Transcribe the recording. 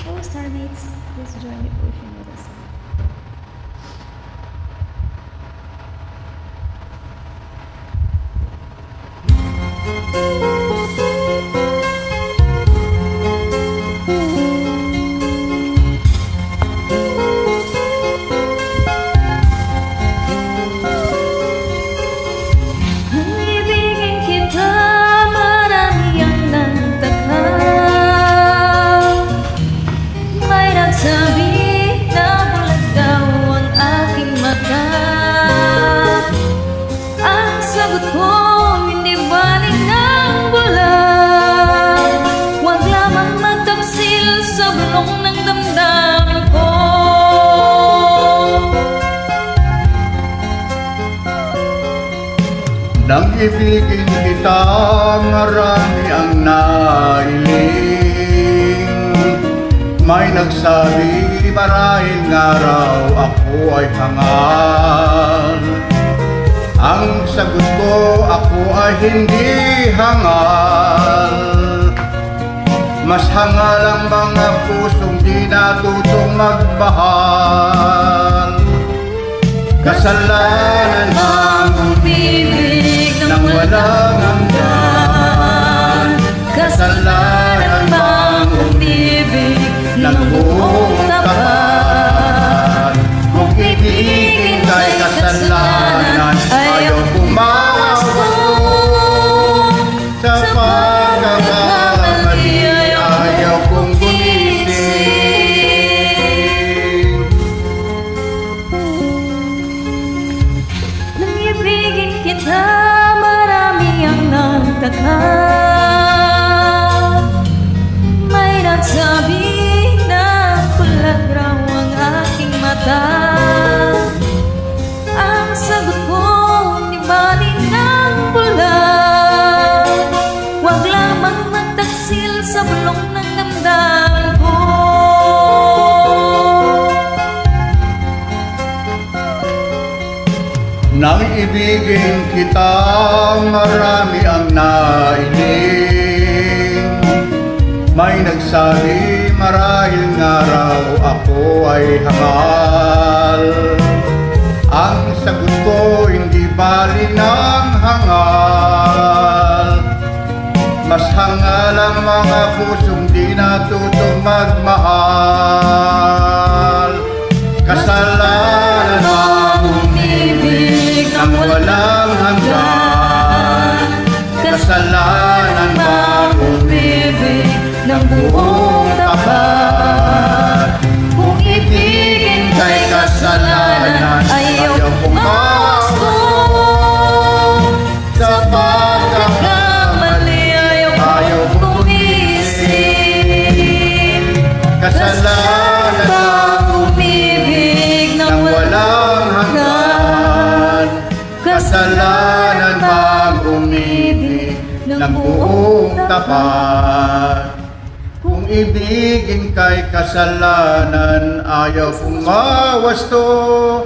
Oh, Starmates, please join the ocean with us. Sabi na bulag daw ang aking mata. Ang sagot ko, hindi balik ng bulag. Huwag lamang magtaksil sa bulong ng damdamin ko. Nang ibigin kita, marami ang nailing. May nagsabi, marahil nga raw ako ay hangal. Ang sagot ko, ako ay hindi hangal. Mas hangal ang mga pusong di natutong magmahal. Kasalanan ang umibig nang walang hanggan. Kasalanan ang umibig ng buong tapat. Kung ibigin kay kasalanan, ayaw pumawas sa pagkakamali, ayaw kong gumising. Nang ibigin kita, marami ang nagtaka. May nagsabi ang sagot ko, di balik ng bulag. Huwag lamang magtaksil sa bulong ng damdamin ko. Nang ibigin kita, marami ang nailing. May nagsabi, marahil nga raw ako ay hangal. Ang sagot ko, hindi bali ng hangal. Mas hangal ang mga pusong di natutong magmahal. Kasalanan ang umibig ng walang hanggan. Kasalanan ang umibig ng buong tapat. Kung ibigin kay kasalanan, ayaw pumawas sa pagkakamali, ayaw gumising. Kasalanan ang umibig ng walang hanggan. Kasalanan ang umibig ng buong tapat. Kung ibigin kay kasalanan, ayaw pumawas to.